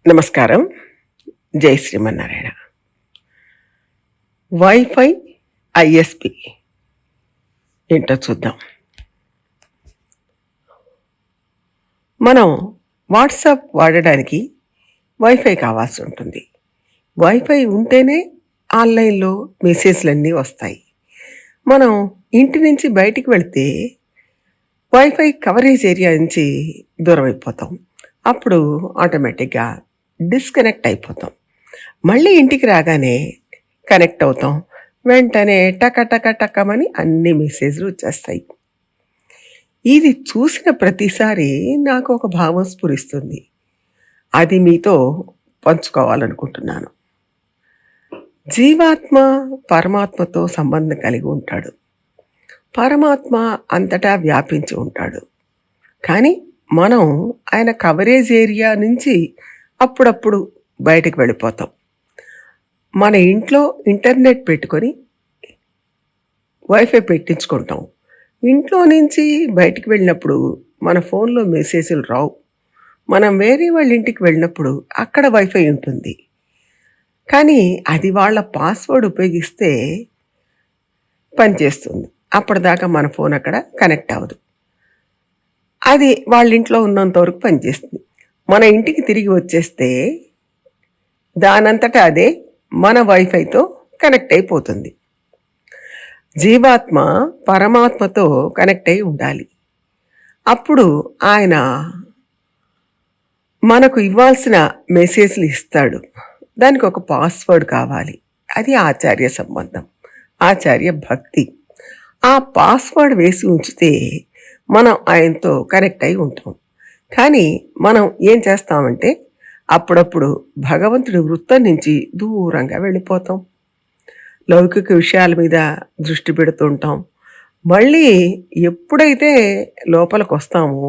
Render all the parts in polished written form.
నమస్కారం. జై Srimannarayana. Wifi, ISP ఏంటో చూద్దాం. మనం వాట్సాప్ వాడడానికి వైఫై కావాల్సి ఉంటుంది. వైఫై ఉంటేనే ఆన్లైన్లో మెసేజ్లన్నీ వస్తాయి. మనం ఇంటి నుంచి బయటికి వెళ్తే వైఫై కవరేజ్ ఏరియా నుంచి దూరం అయిపోతాం. అప్పుడు ఆటోమేటిక్గా డిస్కనెక్ట్ అయిపోతాం. మళ్ళీ ఇంటికి రాగానే కనెక్ట్ అవుతాం. వెంటనే టక టక టకమని అన్ని మెసేజ్లు వచ్చేస్తాయి. ఇది చూసిన ప్రతిసారి నాకు ఒక భావం స్ఫురిస్తుంది. అది మీతో పంచుకోవాలనుకుంటున్నాను. జీవాత్మ పరమాత్మతో సంబంధం కలిగి ఉంటాడు. పరమాత్మ అంతటా వ్యాపించి ఉంటాడు. కానీ మనం ఆయన కవరేజ్ ఏరియా నుంచి అప్పుడప్పుడు బయటకు వెళ్ళిపోతాం. మన ఇంట్లో ఇంటర్నెట్ పెట్టుకొని వైఫై పెట్టించుకుంటాం. ఇంట్లో నుంచి బయటికి వెళ్ళినప్పుడు మన ఫోన్లో మెసేజ్లు రావు. మనం వేరే వాళ్ళ ఇంటికి వెళ్ళినప్పుడు అక్కడ వైఫై ఉంటుంది. కానీ అది వాళ్ళ పాస్వర్డ్ ఉపయోగిస్తే పనిచేస్తుంది. అప్పటిదాకా మన ఫోన్ అక్కడ కనెక్ట్ అవ్వదు. అది వాళ్ళ ఇంట్లో ఉన్నంత వరకు పనిచేస్తుంది. మన ఇంటికి తిరిగి వచ్చేస్తే దానంతటా అదే మన వైఫైతో కనెక్ట్ అయిపోతుంది. జీవాత్మ పరమాత్మతో కనెక్ట్ అయి ఉండాలి. అప్పుడు ఆయన మనకు ఇవ్వాల్సిన మెసేజ్లు ఇస్తాడు. దానికి ఒక పాస్వర్డ్ కావాలి. అది ఆచార్య సంబంధం, ఆచార్య భక్తి. ఆ పాస్వర్డ్ వేసి ఉంచితే మనం ఆయనతో కనెక్ట్ అయి ఉంటాం. కానీ మనం ఏం చేస్తామంటే అప్పుడప్పుడు భగవంతుడి వృత్తం నుంచి దూరంగా వెళ్ళిపోతాం. లౌకిక విషయాల మీద దృష్టి పెడుతుంటాం. మళ్ళీ ఎప్పుడైతే లోపలికి వస్తామో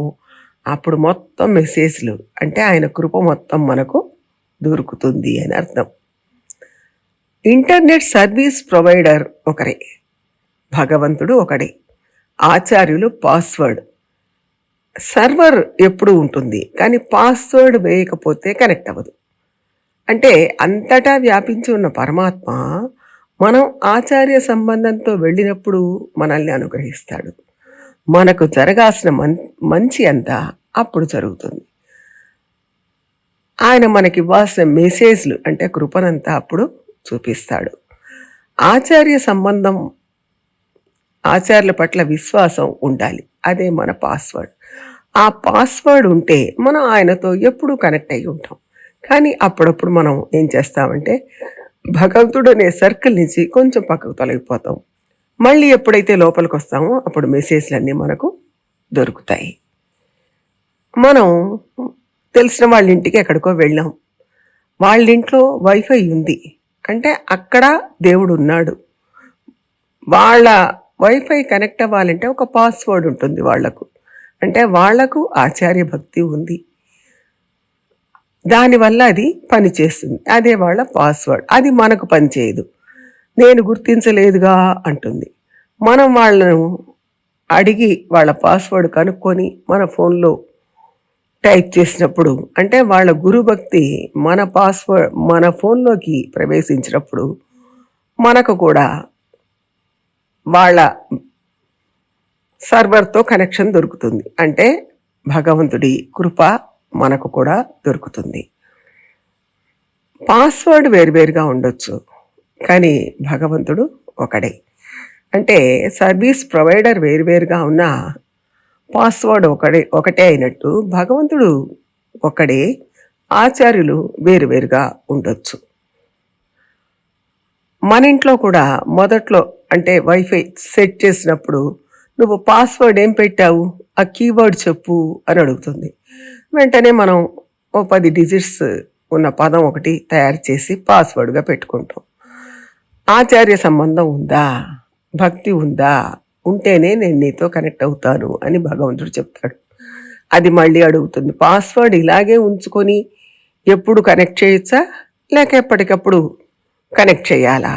అప్పుడు మొత్తం మెసేజ్లు, అంటే ఆయన కృప మొత్తం మనకు దొరుకుతుంది అని అర్థం. ఇంటర్నెట్ సర్వీస్ ప్రొవైడర్ ఒకరే, భగవంతుడు ఒకడే, ఆచార్యులు పాస్వర్డ్. సర్వర్ ఎప్పుడు ఉంటుంది, కానీ పాస్వర్డ్ వేయకపోతే కనెక్ట్ అవ్వదు. అంటే అంతటా వ్యాపించి ఉన్న పరమాత్మ మనం ఆచార్య సంబంధంతో వెళ్ళినప్పుడు మనల్ని అనుగ్రహిస్తాడు. మనకు జరగాల్సిన మంచి అంతా అప్పుడు జరుగుతుంది. ఆయన మనకి ఇవ్వాల్సిన మెసేజ్లు, అంటే కృపనంతా అప్పుడు చూపిస్తాడు. ఆచార్య సంబంధం, ఆచార్యుల పట్ల విశ్వాసం ఉండాలి. అదే మన పాస్వర్డ్. ఆ పాస్వర్డ్ ఉంటే మనం ఆయనతో ఎప్పుడూ కనెక్ట్ అయ్యి ఉంటాం. కానీ అప్పుడప్పుడు మనం ఏం చేస్తామంటే భగవంతుడు అనే సర్కిల్ నుంచి కొంచెం పక్కకు తొలగిపోతాం. మళ్ళీ ఎప్పుడైతే లోపలికి వస్తామో అప్పుడు మెసేజ్లన్నీ మనకు దొరుకుతాయి. మనం తెలిసిన వాళ్ళ ఇంటికి ఎక్కడికో వెళ్ళాం. వాళ్ళ ఇంట్లో వైఫై ఉంది, అంటే అక్కడ దేవుడు ఉన్నాడు. వాళ్ళ వైఫై కనెక్ట్ అవ్వాలంటే ఒక పాస్వర్డ్ ఉంటుంది వాళ్లకు, అంటే వాళ్లకు ఆచార్య భక్తి ఉంది. దానివల్ల అది పనిచేస్తుంది. అదే వాళ్ళ పాస్వర్డ్. అది మనకు పనిచేయదు. నేను గుర్తించలేదుగా అంటుంది. మనం వాళ్ళను అడిగి వాళ్ళ పాస్వర్డ్ కనుక్కొని మన ఫోన్లో టైప్ చేసినప్పుడు, అంటే వాళ్ళ గురుభక్తి మన పాస్వర్డ్ మన ఫోన్లోకి ప్రవేశించినప్పుడు మనకు కూడా వాళ్ళ సర్వర్తో కనెక్షన్ దొరుకుతుంది. అంటే భగవంతుడి కృప మనకు కూడా దొరుకుతుంది. పాస్వర్డ్ వేరువేరుగా ఉండొచ్చు, కానీ భగవంతుడు ఒకడే. అంటే సర్వీస్ ప్రొవైడర్ వేరువేరుగా ఉన్న పాస్వర్డ్ ఒకటే అయినట్టు భగవంతుడు ఒకడే, ఆచార్యులు వేరువేరుగా ఉండొచ్చు. మన ఇంట్లో కూడా మొదట్లో, అంటే వైఫై సెట్ చేసినప్పుడు నువ్వు పాస్వర్డ్ ఏం పెట్టావు, ఆ కీవర్డ్ చెప్పు అని అడుగుతుంది. వెంటనే మనం 10 డిజిట్స్ ఉన్న పదం ఒకటి తయారు చేసి పాస్వర్డ్గా పెట్టుకుంటాం. ఆచార్య సంబంధం ఉందా, భక్తి ఉందా, ఉంటేనే నేను నీతో కనెక్ట్ అవుతాను అని భగవంతుడు చెప్తాడు. అది మళ్ళీ అడుగుతుంది, పాస్వర్డ్ ఇలాగే ఉంచుకొని ఎప్పుడు కనెక్ట్ చేయొచ్చా, లేక ఎప్పటికప్పుడు కనెక్ట్ చేయాలా,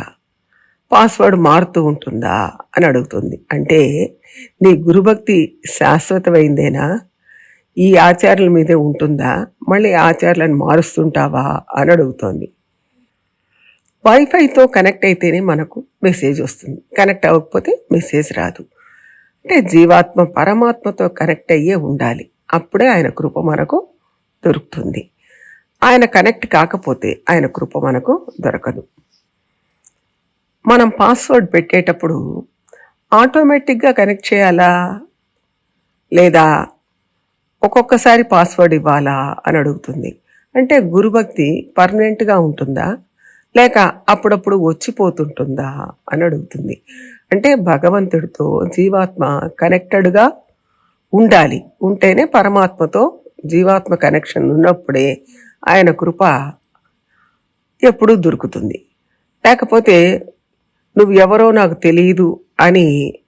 పాస్వర్డ్ మారుతూ ఉంటుందా అని అడుగుతుంది. అంటే నీ గురుభక్తి శాశ్వతమైందేనా, ఈ ఆచారాల మీదే ఉంటుందా, మళ్ళీ ఆచారాలను మారుస్తుంటావా అని అడుగుతోంది. వైఫైతో కనెక్ట్ అయితేనే మనకు మెసేజ్ వస్తుంది, కనెక్ట్ అవ్వకపోతే మెసేజ్ రాదు. అంటే జీవాత్మ పరమాత్మతో కనెక్ట్ అయ్యే ఉండాలి, అప్పుడే ఆయన కృప మనకు దొరుకుతుంది. ఆయన కనెక్ట్ కాకపోతే ఆయన కృప మనకు దొరకదు. మనం పాస్వర్డ్ పెట్టేటప్పుడు ఆటోమేటిక్గా కనెక్ట్ చేయాలా, లేదా ఒక్కొక్కసారి పాస్వర్డ్ ఇవ్వాలా అని అడుగుతుంది. అంటే గురుభక్తి పర్మనెంట్గా ఉంటుందా, లేక అప్పుడప్పుడు వచ్చిపోతుంటుందా అని అడుగుతుంది. అంటే భగవంతుడితో జీవాత్మ కనెక్టెడ్గా ఉండాలి, ఉంటేనే పరమాత్మతో జీవాత్మ కనెక్షన్ ఉన్నప్పుడే ఆయన కృప ఎప్పుడూ దొరుకుతుంది. లేకపోతే నువ్వు ఎవరో నాకు తెలియదు అని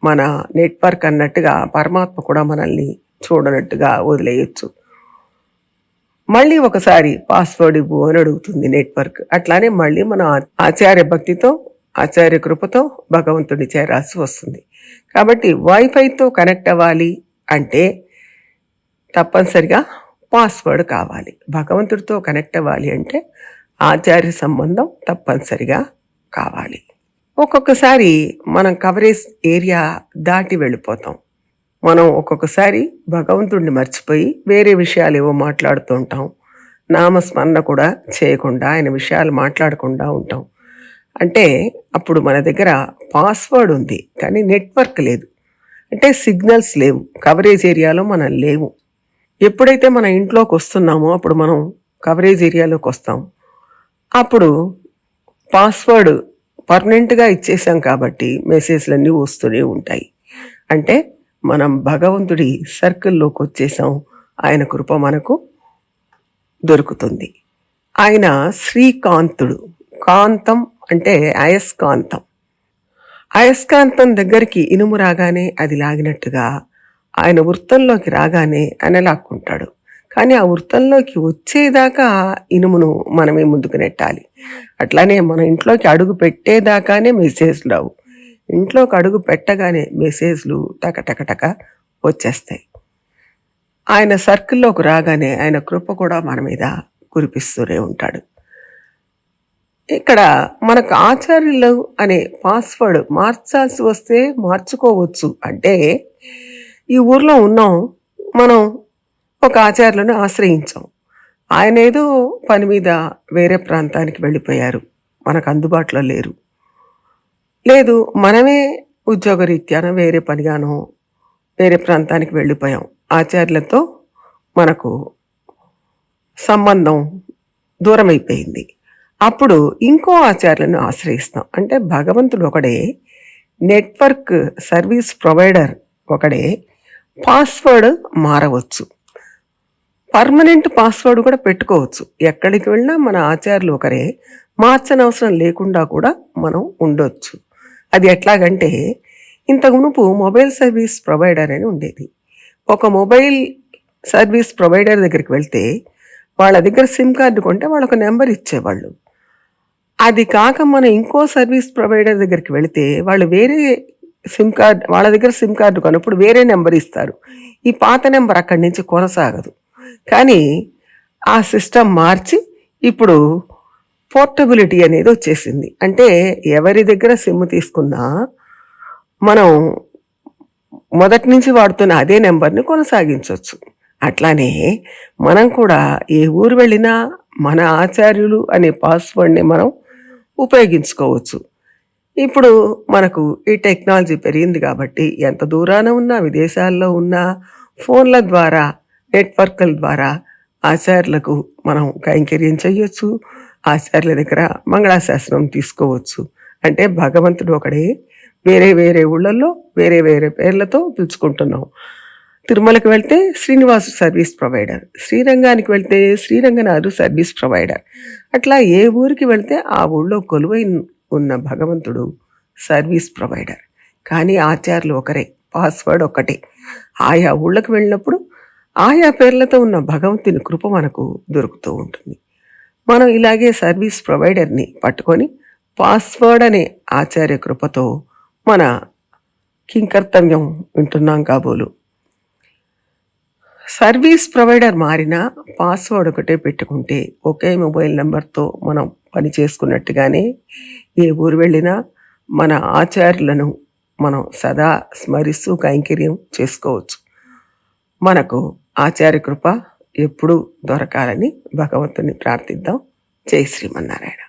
మన నెట్వర్క్ అన్నట్టుగా పరమాత్మ కూడా మనల్ని చూడనట్టుగా వదిలేయచ్చు. మళ్ళీ ఒకసారి పాస్వర్డ్ ఇవ్వు అని అడుగుతుంది నెట్వర్క్. అట్లానే మళ్ళీ మన ఆచార్య భక్తితో ఆచార్య కృపతో భగవంతుడి చేరాల్సి వస్తుంది. కాబట్టి వైఫైతో కనెక్ట్ అవ్వాలి అంటే తప్పనిసరిగా పాస్వర్డ్ కావాలి. భగవంతుడితో కనెక్ట్ అవ్వాలి అంటే ఆచార్య సంబంధం తప్పనిసరిగా కావాలి. ఒక్కొక్కసారి మనం కవరేజ్ ఏరియా దాటి వెళ్ళిపోతాం. మనం ఒక్కొక్కసారి భగవంతుడిని మర్చిపోయి వేరే విషయాలు ఏవో మాట్లాడుతూ ఉంటాం. నామస్మరణ కూడా చేయకుండా ఆయన విషయాలు మాట్లాడకుండా ఉంటాం. అంటే అప్పుడు మన దగ్గర పాస్వర్డ్ ఉంది కానీ నెట్వర్క్ లేదు, అంటే సిగ్నల్స్ లేవు, కవరేజ్ ఏరియాలో మనం లేవు. ఎప్పుడైతే మన ఇంట్లోకి వస్తున్నామో అప్పుడు మనం కవరేజ్ ఏరియాలోకి వస్తాం. అప్పుడు పాస్వర్డ్ పర్మనెంట్గా ఇచ్చేసాం కాబట్టి మెసేజ్లన్నీ వస్తూనే ఉంటాయి. అంటే మనం భగవంతుడి సర్కిల్లోకి వచ్చేసాం, ఆయన కృప మనకు దొరుకుతుంది. ఆయన శ్రీకాంతుడు. కాంతం అంటే అయస్కాంతం. అయస్కాంతం దగ్గరికి ఇనుము రాగానే అది లాగినట్టుగా ఆయన వృత్తంలోకి రాగానే ఆయన లాక్కుంటాడు. కానీ ఆ వృత్తంలోకి వచ్చేదాకా ఇనుమును మనమే ముందుకు నెట్టాలి. అట్లానే మన ఇంట్లోకి అడుగు పెట్టేదాకానే మెసేజ్లు రావు, ఇంట్లోకి అడుగు పెట్టగానే మెసేజ్లు టకటకటక వచ్చేస్తాయి. ఆయన సర్కిల్లోకి రాగానే ఆయన కృప కూడా మన మీద కురిపిస్తూనే ఉంటాడు. ఇక్కడ మనకు ఆచార్యులు అనే పాస్వర్డ్ మార్చాల్సి వస్తే మార్చుకోవచ్చు. అంటే ఈ ఊర్లో ఉన్నాం, మనం ఒక ఆచార్యులను ఆశ్రయించాం, ఆయన ఏదో పని మీద వేరే ప్రాంతానికి వెళ్ళిపోయారు, మనకు అందుబాటులో లేరు. లేదు మనమే ఉద్యోగరీత్యానో వేరే పనిగానో వేరే ప్రాంతానికి వెళ్ళిపోయాం, ఆచార్యులతో మనకు సంబంధం దూరం అయిపోయింది. అప్పుడు ఇంకో ఆచార్యులను ఆశ్రయిస్తాం. అంటే భగవంతుడు ఒకడే, నెట్వర్క్ సర్వీస్ ప్రొవైడర్ ఒకడే, పాస్వర్డ్ మారవచ్చు, పర్మనెంట్ పాస్వర్డ్ కూడా పెట్టుకోవచ్చు. ఎక్కడికి వెళ్ళినా మన ఆచార్యులు ఒకరే, మార్చనవసరం లేకుండా కూడా మనం ఉండొచ్చు. అది ఎట్లాగంటే ఇంతకు మునుపు మొబైల్ సర్వీస్ ప్రొవైడర్ అని ఉండేది. ఒక మొబైల్ సర్వీస్ ప్రొవైడర్ దగ్గరికి వెళ్తే వాళ్ళ దగ్గర సిమ్ కార్డు కొంటే వాళ్ళు ఒక నెంబర్ ఇచ్చేవాళ్ళు. అది కాక మనం ఇంకో సర్వీస్ ప్రొవైడర్ దగ్గరికి వెళితే వాళ్ళు వేరే సిమ్ కార్డ్, వాళ్ళ దగ్గర సిమ్ కార్డు కొన్నప్పుడు వేరే నెంబర్ ఇస్తారు. ఈ పాత నెంబర్ అక్కడి నుంచి కొనసాగదు. కానీ ఆ సిస్టమ్ మార్చి ఇప్పుడు పోర్టబిలిటీ అనేది వచ్చేసింది. అంటే ఎవరి దగ్గర సిమ్ తీసుకున్నా మనం మొదటి నుంచి వాడుతున్న అదే నెంబర్ని కొనసాగించవచ్చు. అట్లానే మనం కూడా ఏ ఊరు వెళ్ళినా మన ఆచార్యులు అనే పాస్వర్డ్ని మనం ఉపయోగించుకోవచ్చు. ఇప్పుడు మనకు ఈ టెక్నాలజీ పెరిగింది కాబట్టి ఎంత దూరాన ఉన్నా, విదేశాల్లో ఉన్నా, ఫోన్ల ద్వారా నెట్వర్క్ల ద్వారా ఆచార్యులకు మనం కైంకర్యం చేయొచ్చు, ఆచార్యుల దగ్గర మంగళాశాసనం తీసుకోవచ్చు. అంటే భగవంతుడు ఒకడే, వేరే వేరే ఊళ్ళల్లో వేరే వేరే పేర్లతో పిలుచుకుంటున్నాం. తిరుమలకి వెళ్తే శ్రీనివాసు సర్వీస్ ప్రొవైడర్, శ్రీరంగానికి వెళ్తే శ్రీరంగనాథు సర్వీస్ ప్రొవైడర్. అట్లా ఏ ఊరికి వెళ్తే ఆ ఊళ్ళో కొలువై ఉన్న భగవంతుడు సర్వీస్ ప్రొవైడర్. కానీ ఆచార్యులు ఒకరే, పాస్వర్డ్ ఒకటే. ఆయా ఊళ్ళకి వెళ్ళినప్పుడు ఆయా పేర్లతో ఉన్న భగవంతుని కృప మనకు దొరుకుతూ ఉంటుంది. మనం ఇలాగే సర్వీస్ ప్రొవైడర్ని పట్టుకొని పాస్వర్డ్ అనే ఆచార్య కృపతో మన కింకర్తవ్యం వింటున్నాం కాబోలు. సర్వీస్ ప్రొవైడర్ మారినా పాస్వర్డ్ ఒకటే పెట్టుకుంటే ఒకే మొబైల్ నెంబర్తో మనం పని చేసుకున్నట్టుగానే ఏ ఊరు వెళ్ళినా మన ఆచార్యులను మనం సదా స్మరిస్తూ కైంకర్యం చేసుకోవచ్చు. మనకు ఆచార్య కృప ఎప్పుడూ దొరకాలని భగవంతుని ప్రార్థిద్దాం. జై శ్రీమన్నారాయణ.